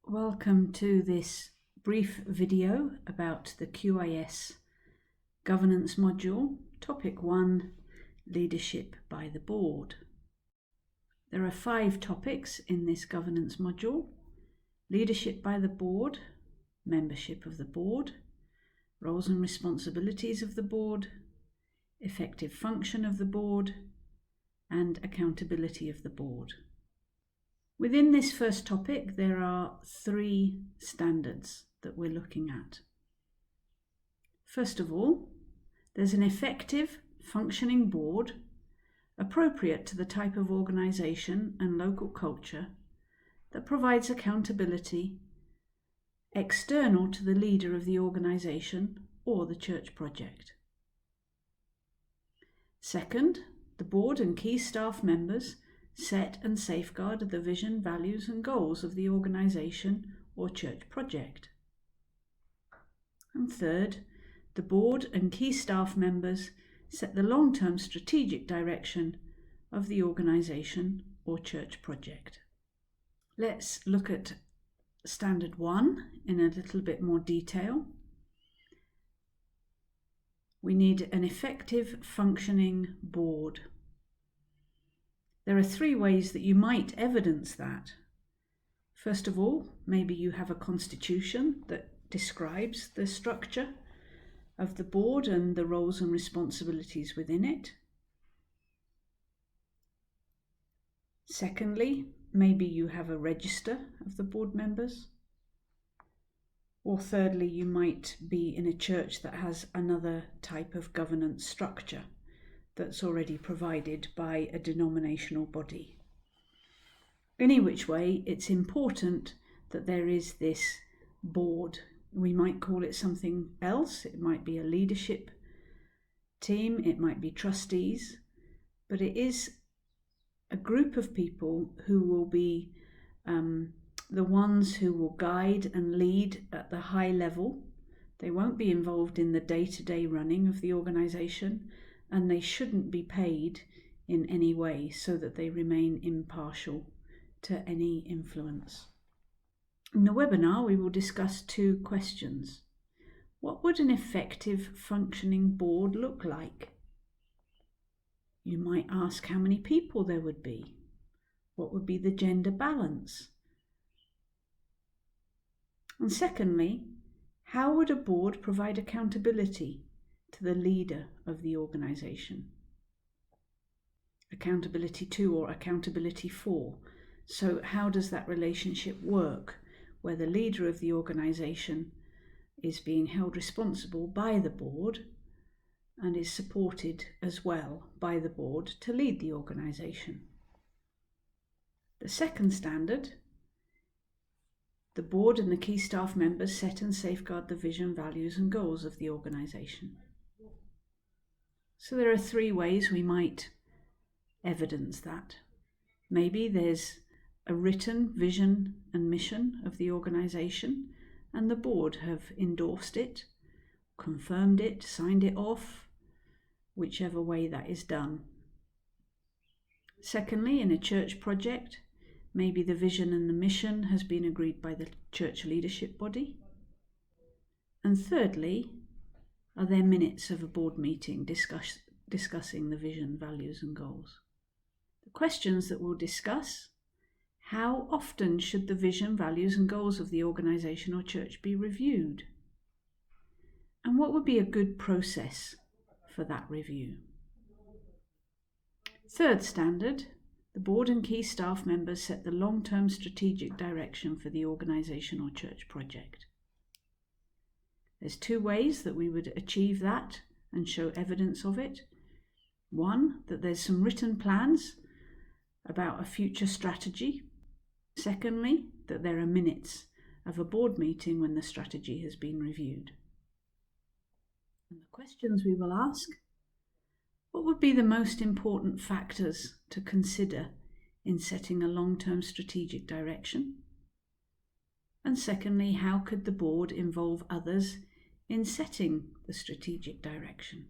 Welcome to this brief video about the QIS governance module, topic 1, leadership by the board. There are 5 topics in this governance module: leadership by the board, membership of the board, roles and responsibilities of the board, effective function of the board, and accountability of the board. Within this first topic, there are 3 standards that we're looking at. First of all, there's an effective, functioning board appropriate to the type of organisation and local culture that provides accountability external to the leader of the organisation or the church project. Second, the board and key staff members set and safeguard the vision, values and goals of the organisation or church project. And third, the board and key staff members set the long-term strategic direction of the organisation or church project. Let's look at standard 1 in a little bit more detail. We need an effective, functioning board. There are 3 ways that you might evidence that. First of all, maybe you have a constitution that describes the structure of the board and the roles and responsibilities within it. Secondly, maybe you have a register of the board members. Or thirdly, you might be in a church that has another type of governance structure that's already provided by a denominational body. Any which way, it's important that there is this board. We might call it something else. It might be a leadership team, it might be trustees, but it is a group of people who will be the ones who will guide and lead at the high level. They won't be involved in the day-to-day running of the organisation, and they shouldn't be paid in any way so that they remain impartial to any influence. In the webinar, we will discuss 2 questions. What would an effective, functioning board look like? You might ask how many people there would be. What would be the gender balance? And secondly, how would a board provide accountability to the leader of the organisation? Accountability to or accountability for. So how does that relationship work, where the leader of the organisation is being held responsible by the board and is supported as well by the board to lead the organisation? The second standard: the board and the key staff members set and safeguard the vision, values and goals of the organisation. So there are 3 ways we might evidence that. Maybe there's a written vision and mission of the organisation, and the board have endorsed it, confirmed it, signed it off, whichever way that is done. Secondly, in a church project, maybe the vision and the mission has been agreed by the church leadership body. And thirdly, are there minutes of a board meeting discussing the vision, values and goals? The questions that we'll discuss: how often should the vision, values and goals of the organisation or church be reviewed? And what would be a good process for that review? Third standard: the board and key staff members set the long-term strategic direction for the organisation or church project. There's 2 ways that we would achieve that and show evidence of it. One, that there's some written plans about a future strategy. Secondly, that there are minutes of a board meeting when the strategy has been reviewed. And the questions we will ask: what would be the most important factors to consider in setting a long-term strategic direction? And secondly, how could the board involve others in setting the strategic direction?